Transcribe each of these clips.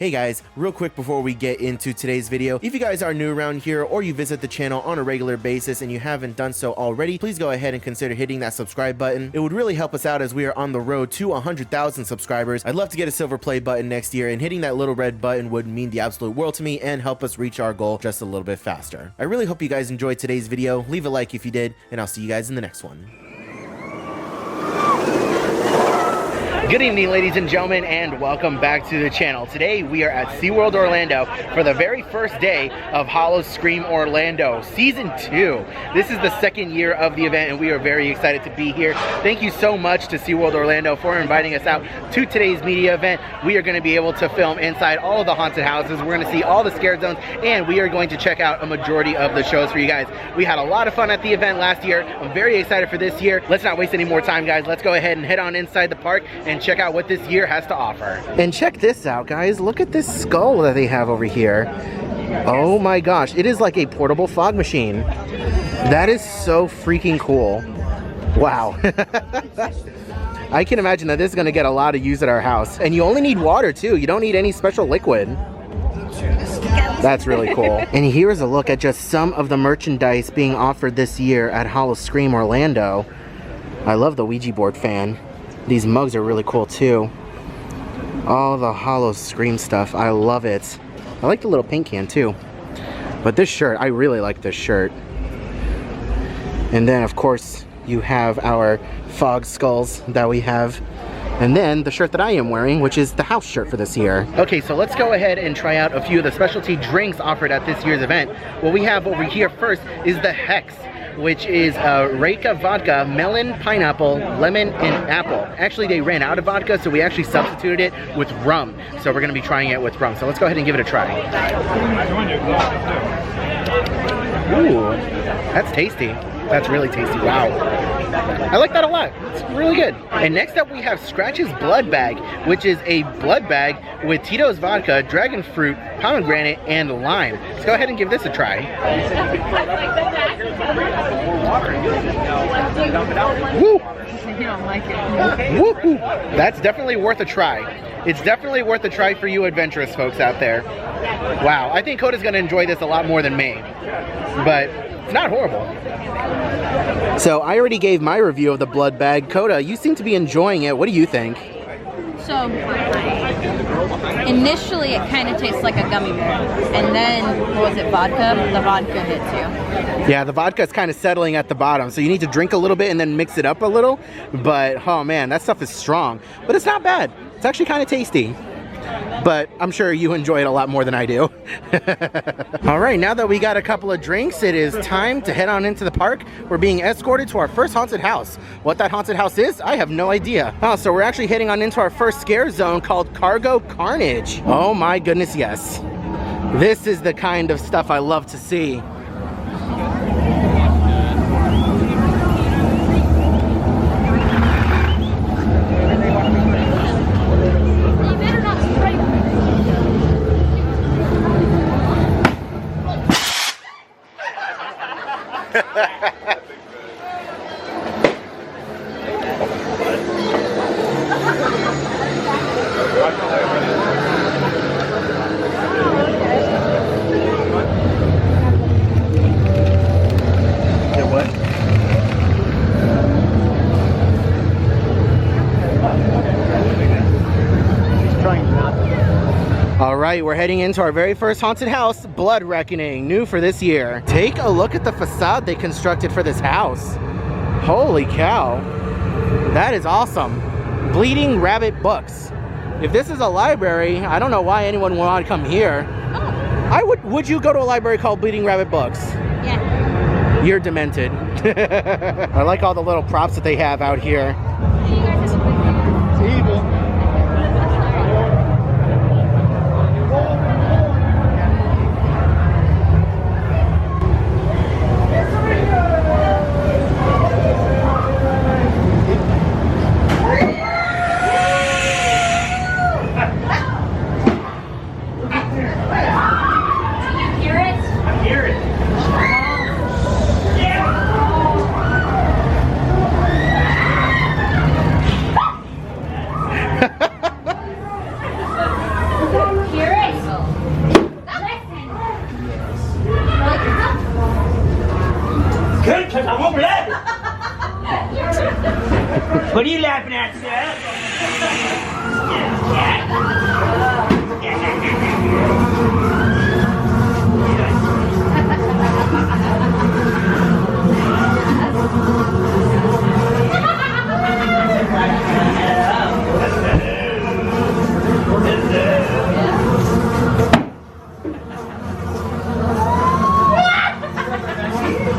Hey guys, real quick before we get into today's video, if you guys are new around here or you visit the channel on a regular basis and you haven't done so already, please go ahead and consider hitting that subscribe button. It would really help us out as we are on the road to 100,000 subscribers. I'd love to get a silver play button next year, and hitting that little red button would mean the absolute world to me and help us reach our goal just a little bit faster. I really hope you guys enjoyed today's video. Leave a like if you did, and I'll see you guys in the next one. Good evening, ladies and gentlemen, and welcome back to the channel. Today we are at SeaWorld Orlando for the very first day of Howl O Scream Orlando Season 2. This is the second year of the event and we are very excited to be here. Thank you so much to SeaWorld Orlando for inviting us out to today's media event. We are going to be able to film inside all of the haunted houses. We're going to see all the scare zones, and we are going to check out a majority of the shows for you guys. We had a lot of fun at the event last year. I'm very excited for this year. Let's not waste any more time, guys. Let's go ahead and head on inside the park and check out what this year has to offer. And check this out, guys. Look at this skull that they have over here. Oh my gosh, it is like a portable fog machine. That is so freaking cool. Wow. I can imagine that this is going to get a lot of use at our house. And you only need water too. You don't need any special liquid. That's really cool. And here's a look at just some of the merchandise being offered this year at Howl O Scream Orlando. I love the Ouija board fan. These mugs are really cool too. All the Howl O Scream stuff, I love it. I like the little paint can too. But this shirt, I really like this shirt. And then of course you have our fog skulls that we have. And then the shirt that I am wearing, which is the house shirt for this year. Okay, so let's go ahead and try out a few of the specialty drinks offered at this year's event. What we have over here first is the Hex, which is Reka vodka, melon, pineapple, lemon, and apple. Actually, they ran out of vodka, so we actually substituted it with rum. So we're gonna be trying it with rum. So let's go ahead and give it a try. Ooh, that's tasty. That's really tasty, wow. I like that a lot, it's really good. And next up we have Scratch's Blood Bag, which is a blood bag with Tito's vodka, dragon fruit, pomegranate, and lime. Let's go ahead and give this a try. Woo! You don't like it. Woo-hoo. That's definitely worth a try. It's definitely worth a try for you adventurous folks out there. Wow, I think Coda's gonna enjoy this a lot more than me, but it's not horrible. So I already gave my review of the blood bag. Coda, you seem to be enjoying it. What do you think? So initially it kind of tastes like a gummy bear, and then what was it, vodka? The vodka hits you. Yeah, the vodka is kind of settling at the bottom, so you need to drink a little bit and then mix it up a little. But oh man, that stuff is strong, but it's not bad. It's actually kind of tasty. But I'm sure you enjoy it a lot more than I do. All right, now that we got a couple of drinks, it is time to head on into the park. We're being escorted to our first haunted house. What that haunted house is, I have no idea. Oh, so we're actually heading on into our first scare zone called Carnage. Oh my goodness, yes. This is the kind of stuff I love to see. Alright, we're heading into our very first haunted house, Blood Reckoning, new for this year. Take a look at the facade they constructed for this house. Holy cow. That is awesome. Bleeding Rabbit Books. If this is a library, I don't know why anyone would want to come here. Oh. Would you go to a library called Bleeding Rabbit Books? Yeah. You're demented. I like all the little props that they have out here. It's evil. you laughing at, sir?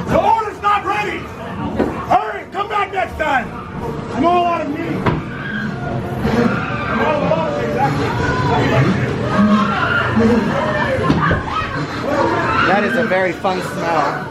The order's not ready! Hurry, come back next time! I'm all out of meat. I'm all out of things, That is a very fun smell.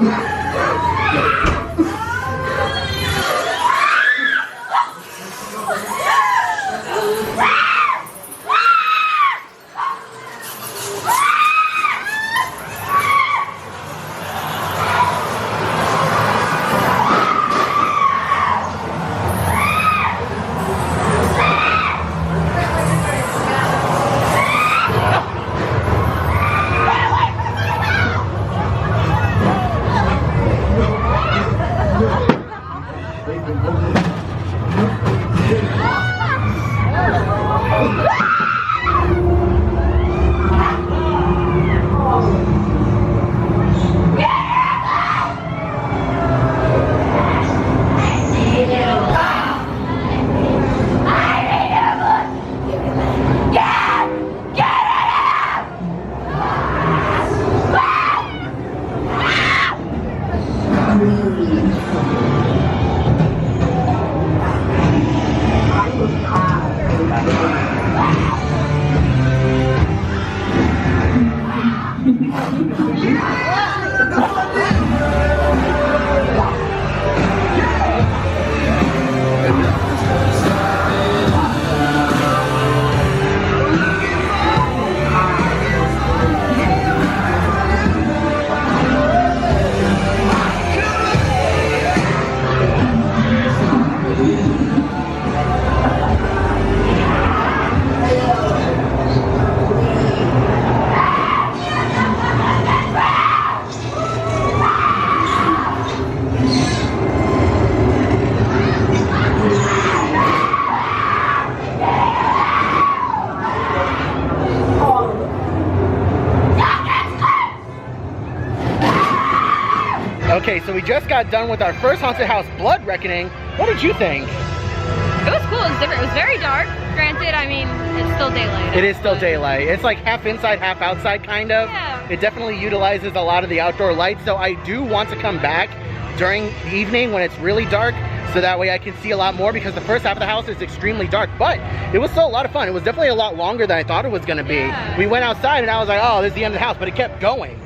Okay, so we just got done with our first haunted house, Blood Reckoning. What did you think? It was cool. It was different. It was very dark. Granted, I mean, it's still daylight. It is still daylight. It's like half inside, half outside, kind of. Yeah. It definitely utilizes a lot of the outdoor lights, so I do want to come back during the evening when it's really dark, so that way I can see a lot more, because the first half of the house is extremely dark, but it was still a lot of fun. It was definitely a lot longer than I thought it was going to be. Yeah. We went outside and I was like, oh, this is the end of the house, but it kept going.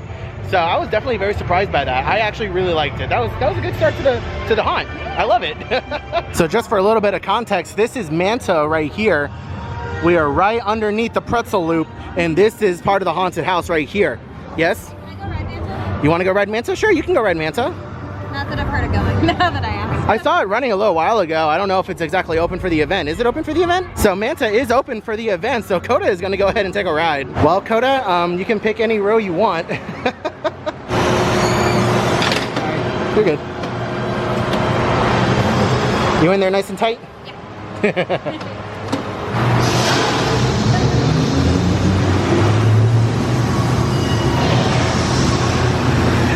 So I was definitely very surprised by that. I actually really liked it. That was a good start to the haunt. I love it. So just for a little bit of context, this is Manta right here. We are right underneath the pretzel loop, and this is part of the haunted house right here. Yes? Can I go ride Manta? You want to go ride Manta? Sure, you can go ride Manta. Not that I've heard of going. Now that I asked. I saw it running a little while ago. I don't know if it's exactly open for the event. Is it open for the event? So Manta is open for the event, so Coda is going to go ahead and take a ride. Well, Coda, you can pick any row you want. You're good. You in there nice and tight? Yeah.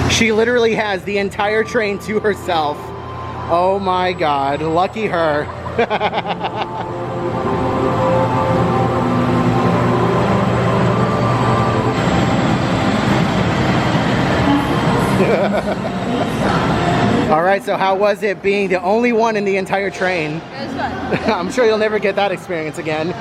She literally has the entire train to herself. Oh my God, lucky her. All right, so how was it being the only one in the entire train? It was fun. I'm sure you'll never get that experience again.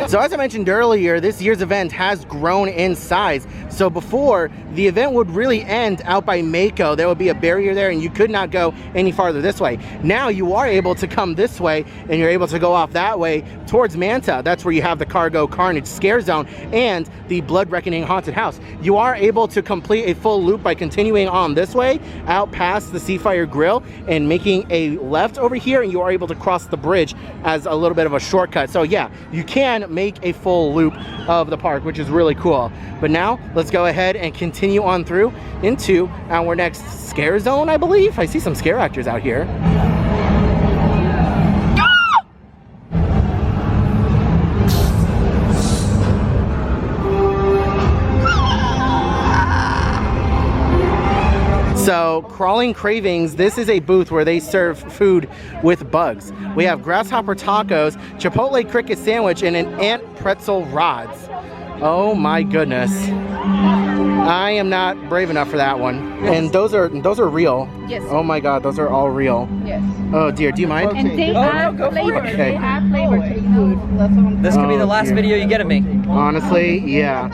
So as I mentioned earlier, this year's event has grown in size. So before, the event would really end out by Mako. There would be a barrier there and you could not go any farther this way. Now you are able to come this way and you're able to go off that way towards Manta. That's where you have the Cargo Carnage Scare Zone and the Blood Reckoning Haunted House. You are able to complete a full loop by continuing on this way out past the Seafire Grill and making a left over here, and you are able to cross the bridge as a little bit of a shortcut. So yeah, you can make a full loop of the park, which is really cool. But now let's go ahead and continue on through into our next scare zone, I believe. I see some scare actors out here. So, Crawling Cravings, this is a booth where they serve food with bugs. We have grasshopper tacos, chipotle cricket sandwich, and an ant pretzel rods. Oh my goodness. I am not brave enough for that one. And those are real. Yes. Oh my god, those are all real. Yes. Oh dear, do you mind? And they have flavor. Okay. They have flavor to the food. That's what I'm This could be the Oh, last dear. video you get of me. Honestly, yeah.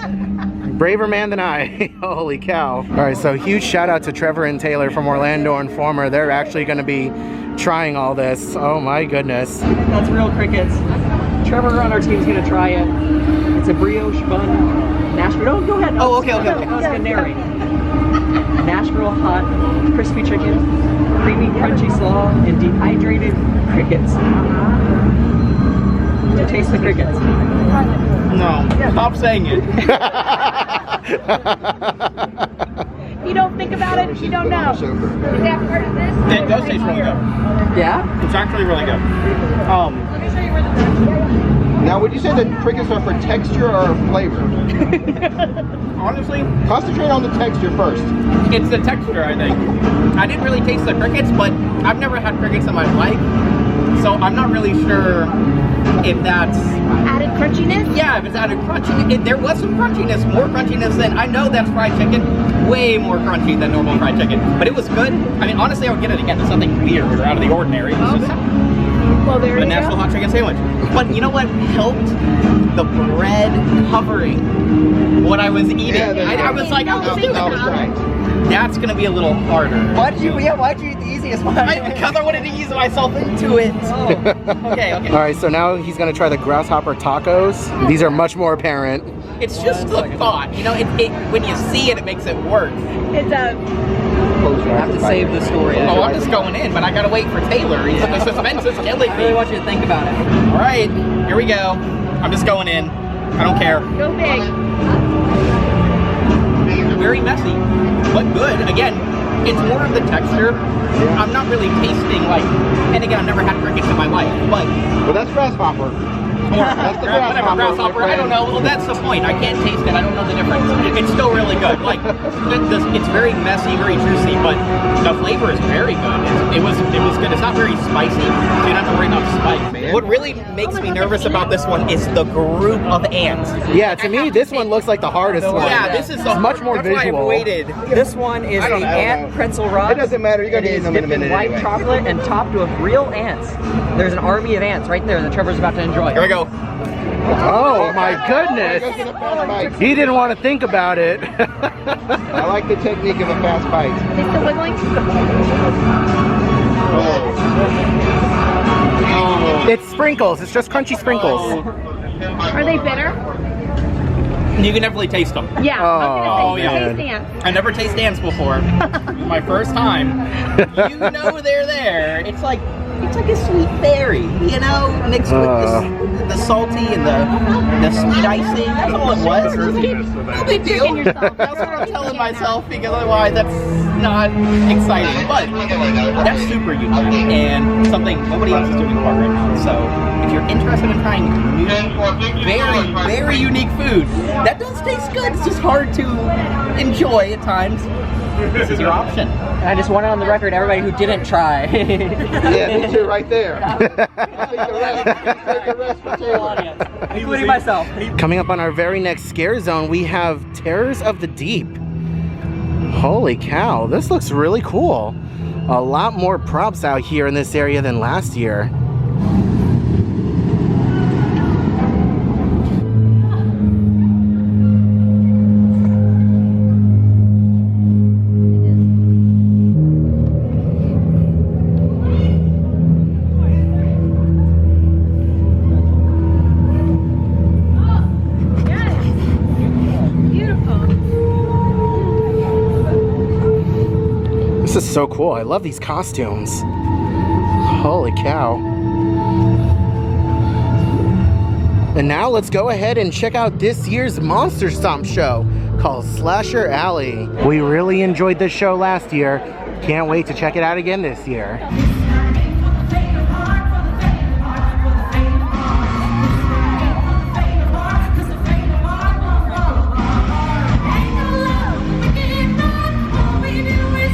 Braver man than I. Holy cow. All right, so huge shout out to Trevor and Taylor from Orlando Informer. They're actually going to be trying all this. Oh my goodness. That's real crickets. Trevor on our team's gonna try it. It's a brioche bun. Nashville. No, go ahead. Oh, okay. I was gonna narrate. Nashville hot, crispy chicken, creamy, crunchy slaw, and dehydrated crickets. To taste the crickets. No, stop saying it. You don't think about it, you don't know. Is that part of this? It does taste really good. Yeah? It's actually really good. Now, would you say that crickets are for texture or flavor? Honestly, Concentrate on the texture first. it's the texture, I think. I didn't really taste the crickets, but I've never had crickets in my life, so I'm not really sure if that's... Added crunchiness? Yeah, if it's added crunchiness. There was some crunchiness, more crunchiness than... I know that's fried chicken, way more crunchy than normal fried chicken, but it was good. I mean, honestly, I would get it again. It's nothing weird or out of the ordinary. It's just Well, there a you Nashville go. hot chicken sandwich. But you know what helped? The bread covering what I was eating. I was like, oh, let's do it. That's gonna be a little harder. Why'd you eat the easiest one? Because I wanted to ease myself into it. Okay. All right, so now he's going to try the grasshopper tacos. These are much more apparent. It's just the thought, you know. It when you see it, it makes it work. It's a... I have to save the story. Oh, I'm just going in, but I gotta wait for Taylor. The suspense is killing I really me. want you to think about it. All right, here we go. I'm just going in. I don't care. Go big. Very messy, but good. Again, it's more of the texture. I'm not really tasting like, and again, I've never had crickets in my life, but Well, that's grasshopper. That's the whatever, grasshopper, I don't know. Well, that's the point. I can't taste it. I don't know the difference. It's still really good. Like, it's very messy, very juicy, but the flavor is very good. It was good. It's not very spicy, so you don't have to worry about spice. What really makes me nervous about this one is the group of ants. Yeah, to me, this one looks like the hardest one. Yeah, this is It's much more that's why visual. I waited. This one is the ant pretzel rod. It doesn't matter. You're going to eat It is them in a dipped in minute white anyway. chocolate and topped with real ants. There's an army of ants right there that Trevor's about to enjoy. Here we go. Oh my goodness. Goes in a fast bite. He didn't want to think about it. I like the technique of a fast bite. Is the wiggling? It's sprinkles. It's just crunchy sprinkles. Are they bitter? You can definitely taste them. Yeah. Oh, I was yeah. gonna say, taste ants. I never tasted ants before. My first time. You know they're there. It's like a sweet berry, you know, mixed with the salty and the sweet icing. That's all it was. No big deal. Tricking yourself. That's what I'm telling myself, because otherwise that's not exciting. But that's super unique and something nobody else is doing quite right now. So if you're interested in trying new, very, very unique food, that does taste good. It's just hard to enjoy at times. This is your option. And I just want it on the record, everybody who didn't try. Yeah, me too, right there. I think the rest for Taylor. Including myself. Coming up on our very next scare zone, we have Terrors of the Deep. Holy cow, this looks really cool. A lot more props out here in this area than last year. This is so cool. I love these costumes. Holy cow. And now let's go ahead and check out this year's Monster Stomp show called Slasher Alley. We really enjoyed this show last year. Can't wait to check it out again this year. All we do is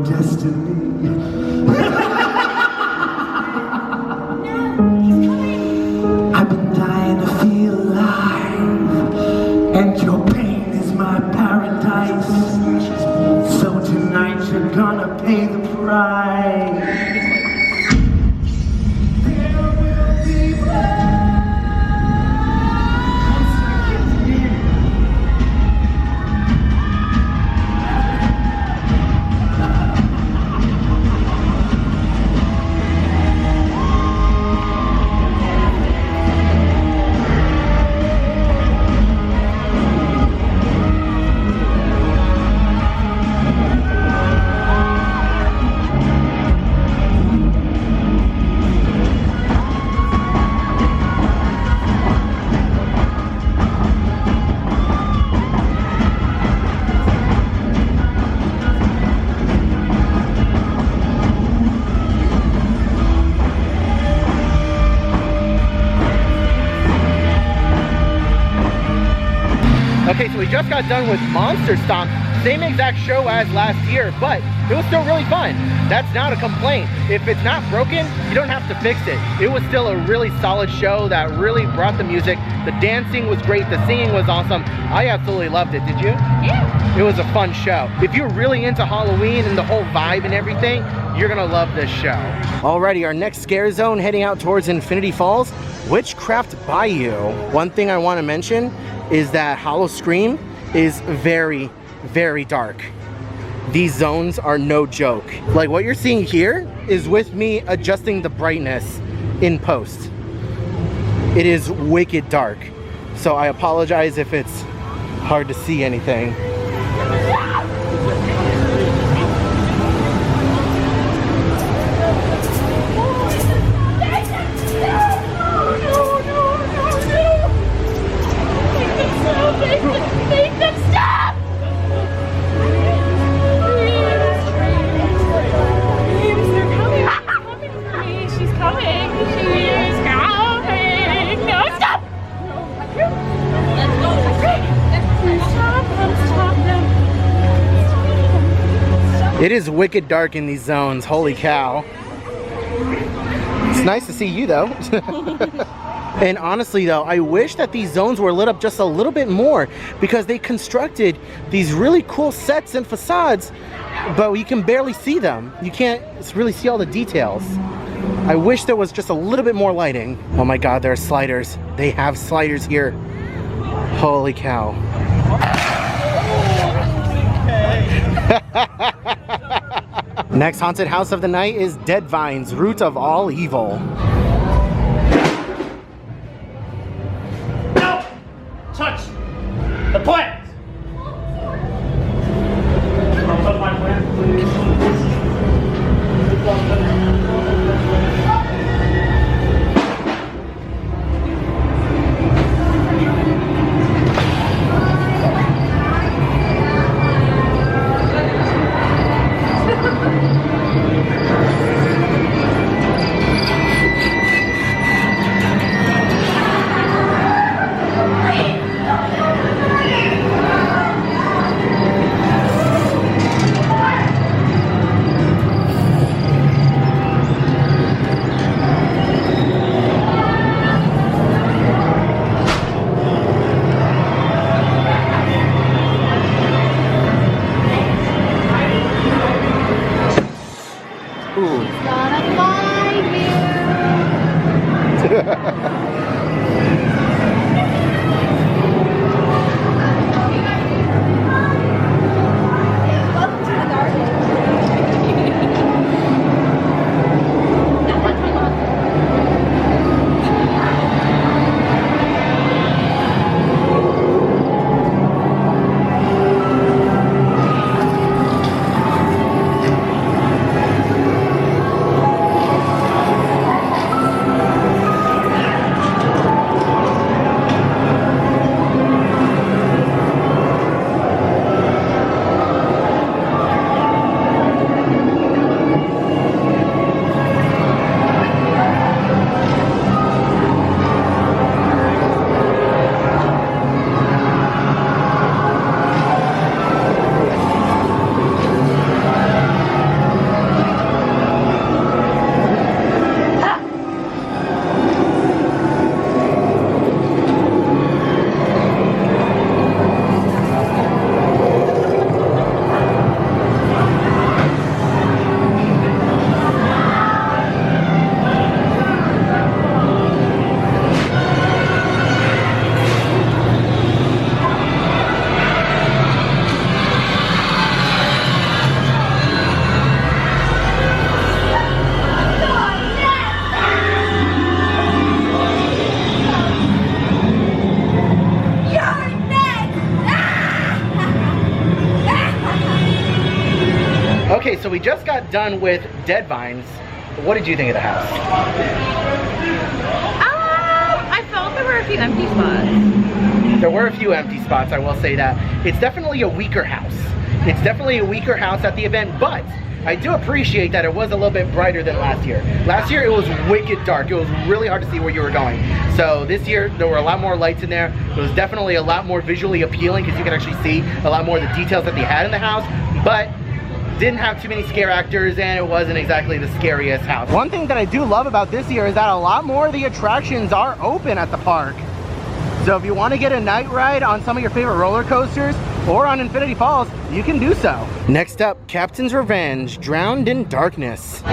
destiny. I've been dying to feel alive, and your pain is my paradise. So tonight you're gonna pay the price. Okay, so we just got done with Monster Stomp, same exact show as last year, but it was still really fun. That's not a complaint. If it's not broken, you don't have to fix it. It was still a really solid show that really brought the music. The dancing was great, the singing was awesome. I absolutely loved it, did you? Yeah. It was a fun show. If you're really into Halloween and the whole vibe and everything, you're gonna love this show. Alrighty, our next scare zone heading out towards Infinity Falls, Witchcraft Bayou. One thing I wanna mention is that Howl O Scream is very, very dark. These zones are no joke. Like what you're seeing here is with me adjusting the brightness in post. It is wicked dark. So I apologize if it's hard to see anything. Make them stop! James, they're coming. She's coming for me. She's coming. She's coming. No, stop! Let's go. Stop them. Stop them. It is wicked dark in these zones. Holy cow. It's nice to see you though. And honestly though, I wish that these zones were lit up just a little bit more, because they constructed these really cool sets and facades, but you can barely see them. You can't really see all the details. I wish there was just a little bit more lighting. Oh my God, there are sliders. They have sliders here. Holy cow. Next haunted house of the night is Dead Vines, Root of All Evil. Touch the plant! Don't touch my plant, please. Okay, so we just got done with Dead Vines. What did you think of the house? I felt there were a few empty spots. There were a few empty spots, I will say that. It's definitely a weaker house. It's definitely a weaker house at the event, but I do appreciate that it was a little bit brighter than last year. Last year it was wicked dark. It was really hard to see where you were going. So this year there were a lot more lights in there. It was definitely a lot more visually appealing because you could actually see a lot more of the details that they had in the house, but didn't have too many scare actors and it wasn't exactly the scariest house. One thing that I do love about this year is that a lot more of the attractions are open at the park. So if you want to get a night ride on some of your favorite roller coasters or on Infinity Falls, you can do so. Next up, Captain's Revenge, Drowned in Darkness.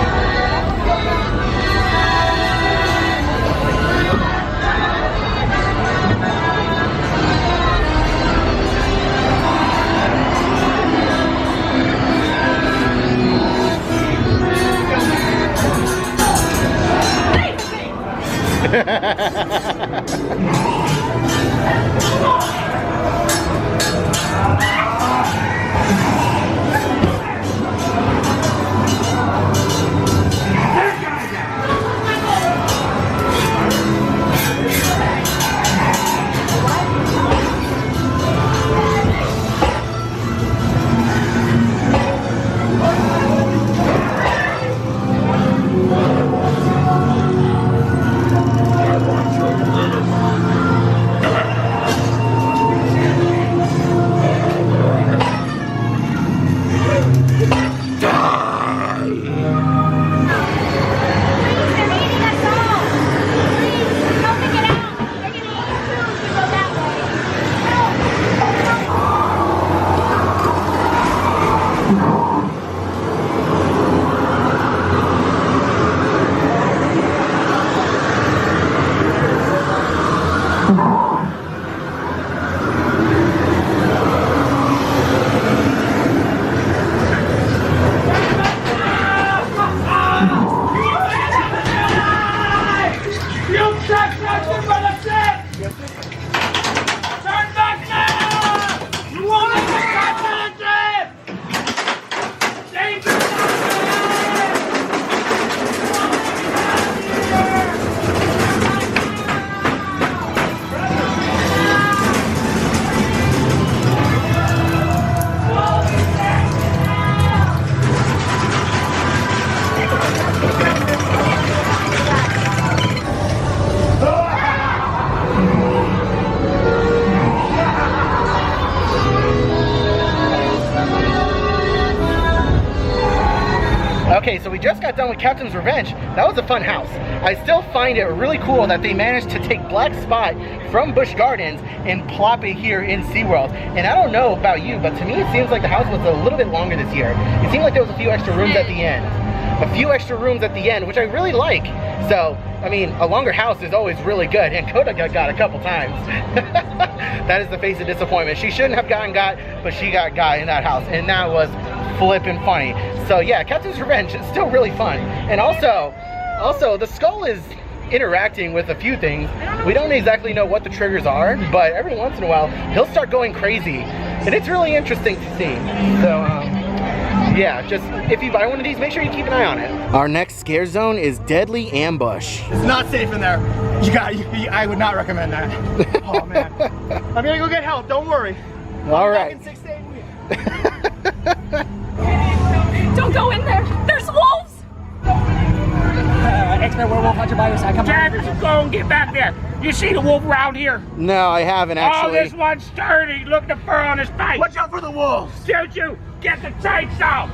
Okay, so we just got done with Captain's Revenge. That was a fun house. I still find it really cool that they managed to take Black Spot from Busch Gardens and plop it here in SeaWorld. And I don't know about you, but to me it seems like the house was a little bit longer this year. It seemed like there was a few extra rooms at the end. A few extra rooms at the end, which I really like. So, I mean, a longer house is always really good, and Coda got a couple times. That is the face of disappointment. She shouldn't have gotten got, but she got in that house, and that was flippin' funny. So yeah, Captain's Revenge is still really fun. And also the skull is interacting with a few things. We don't exactly know what the triggers are, but every once in a while he'll start going crazy, and it's really interesting to see. So yeah, just if you buy one of these, make sure you keep an eye on it. Our next scare zone is Deadly Ambush. It's not safe in there. I would not recommend that. Oh man. I'm gonna go get help, don't worry. All right. In 6 to 8 weeks. Don't go in there. There's wolves. Expert werewolf hunter by your side. Come on. Travis, go and get back there. You see the wolf around here? No, I haven't actually. Oh, this one's sturdy. Look at the fur on his face. Watch out for the wolves. Shoot you. Get the chainsaw.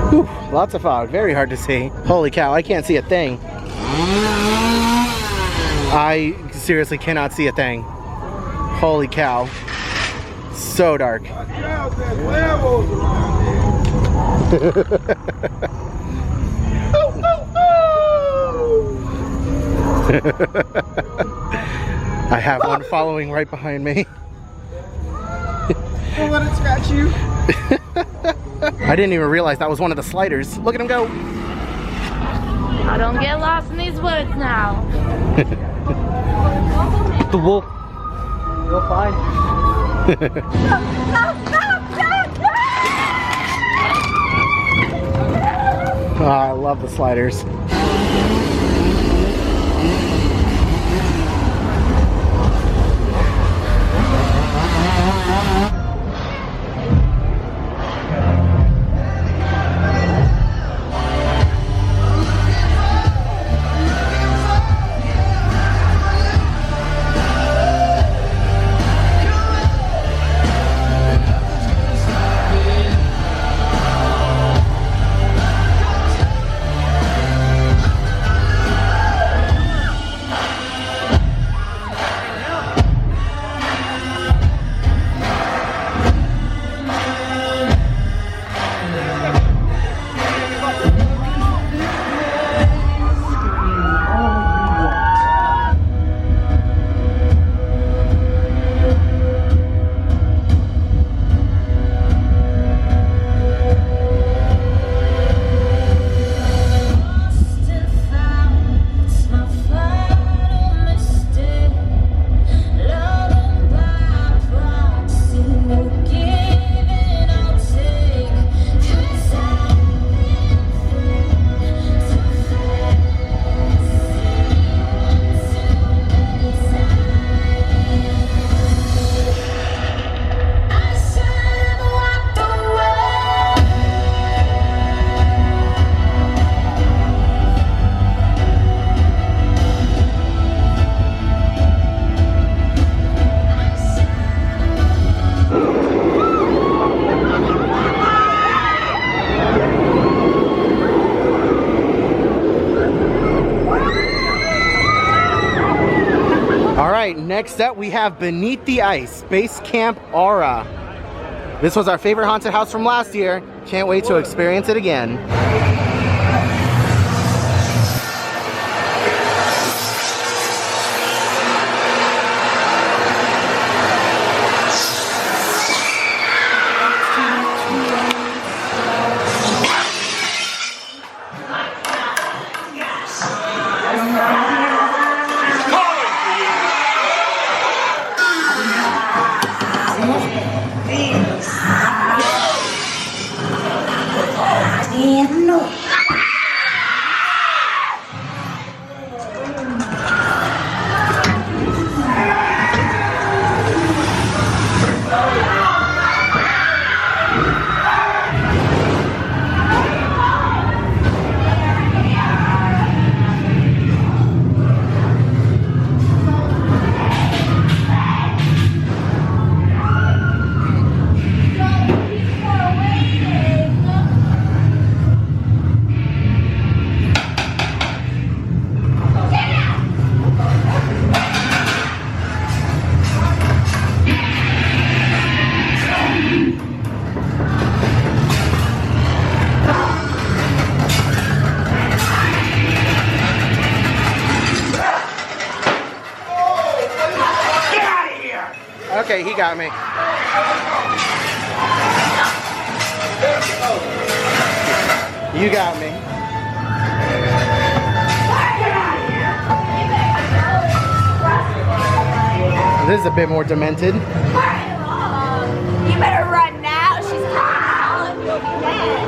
Whew, lots of fog, very hard to see. Holy cow, I can't see a thing. I seriously cannot see a thing. Holy cow. So dark. I have one following right behind me. Don't let it scratch you. I didn't even realize that was one of the sliders. Look at him go. I don't get lost in these woods now. The wolf. You'll find. Oh, I love the sliders. Next up, we have Beneath the Ice, Space Camp Aura. This was our favorite haunted house from last year. Can't wait to experience it again. Okay, he got me. You got me. This is a bit more demented. You better run now. She's calling. You'll be dead.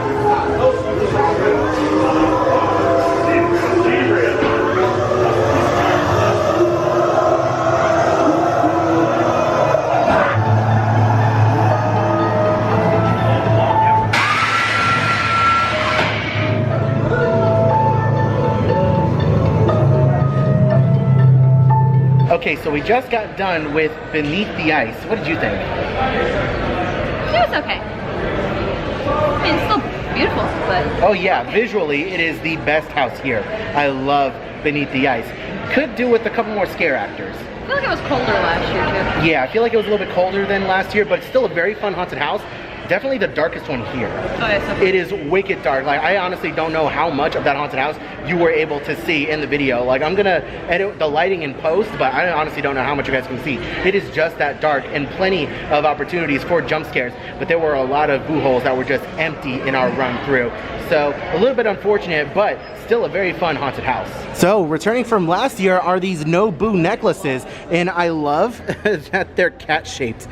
Okay, so we just got done with Beneath the Ice. What did you think? It was okay. I mean, it's still beautiful, but... Oh yeah, visually it is the best house here. I love Beneath the Ice. Could do with a couple more scare actors. I feel like it was colder last year, too. Yeah, I feel like it was a little bit colder than last year, but it's still a very fun haunted house. Definitely the darkest one here. Oh, yeah, so it is wicked dark. Like, I honestly don't know how much of that haunted house you were able to see in the video. Like, I'm gonna edit the lighting in post, but I honestly don't know how much you guys can see. It is just that dark, and plenty of opportunities for jump scares, but there were a lot of boo holes that were just empty in our run through. So a little bit unfortunate, but still a very fun haunted house. So returning from last year are these no boo necklaces, and I love that they're cat shaped.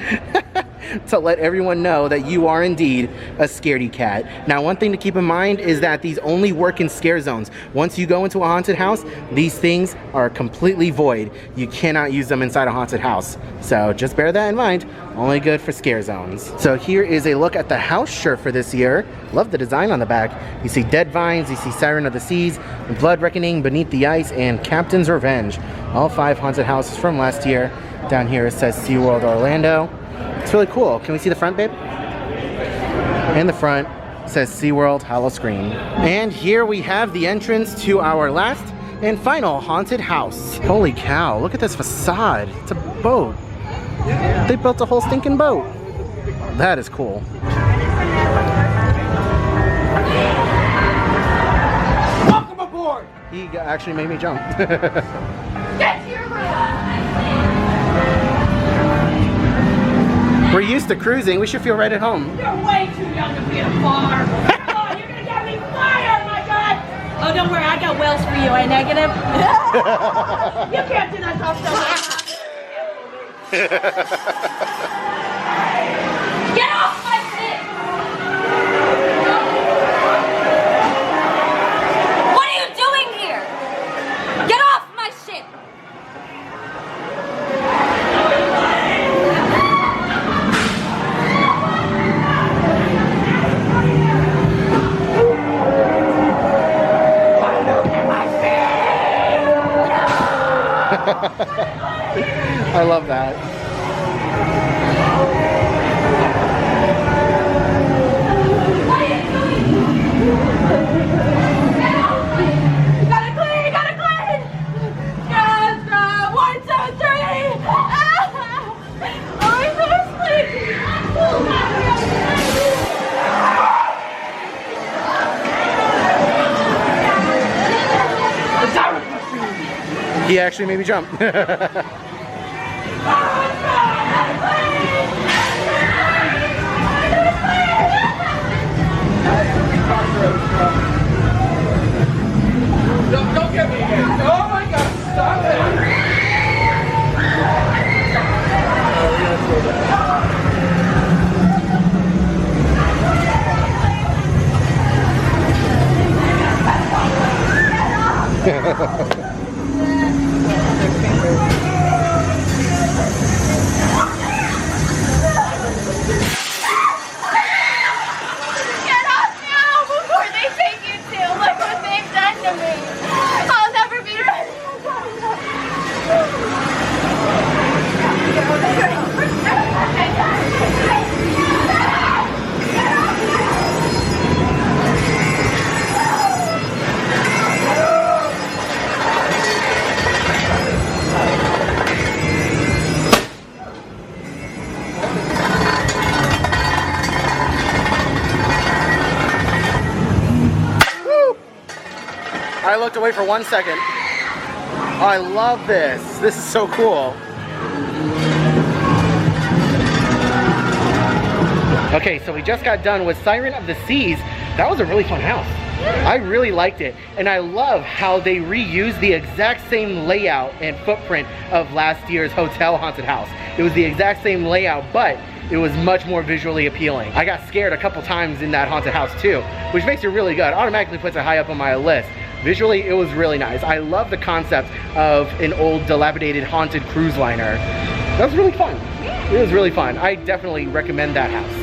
to let everyone know that you are indeed a scaredy cat. Now, one thing to keep in mind is that these only work in scare zones. Once you go into a haunted house, these things are completely void. You cannot use them inside a haunted house. So just bear that in mind. Only good for scare zones. So here is a look at the house shirt for this year. Love the design on the back. You see Dead Vines, you see Siren of the Seas, Blood Reckoning, Beneath the Ice, and Captain's Revenge. All 5 haunted houses from last year. Down here it says SeaWorld Orlando. It's really cool. Can we see the front, babe? In the front it says SeaWorld Howl O Scream. And here we have the entrance to our last and final haunted house. Holy cow, look at this facade. It's a boat. They built a whole stinking boat. That is cool. Welcome aboard! He actually made me jump. Get to your room! We're used to cruising. We should feel right at home. You're way too young to be in a bar. Oh, you're gonna get me fired, my God! Oh, don't worry, I got wells for you, eh, negative? You can't do that stuff. Get off my shit! What are you doing here? Get off my shit! I love that. Gotta clean! Yes, 1, 2, 3! Oh, I'm so sleepy! He actually made me jump. Don't get me again. Oh my God, stop it. Get off now before they take you to. Look what they've done to me. I'll never be ready. I looked away for 1 second. Oh, I love this. This is so cool. Okay, so we just got done with Siren of the Seas. That was a really fun house. I really liked it. And I love how they reused the exact same layout and footprint of last year's hotel haunted house. It was the exact same layout, but it was much more visually appealing. I got scared a couple times in that haunted house too, which makes it really good. Automatically puts it high up on my list. Visually, it was really nice. I love the concept of an old dilapidated haunted cruise liner. That was really fun. It was really fun. I definitely recommend that house.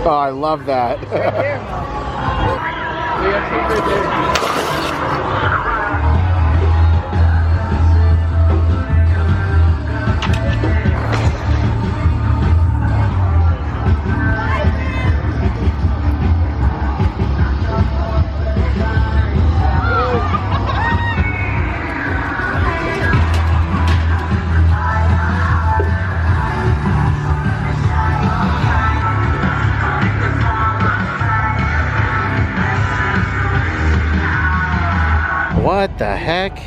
Oh, I love that. What the heck?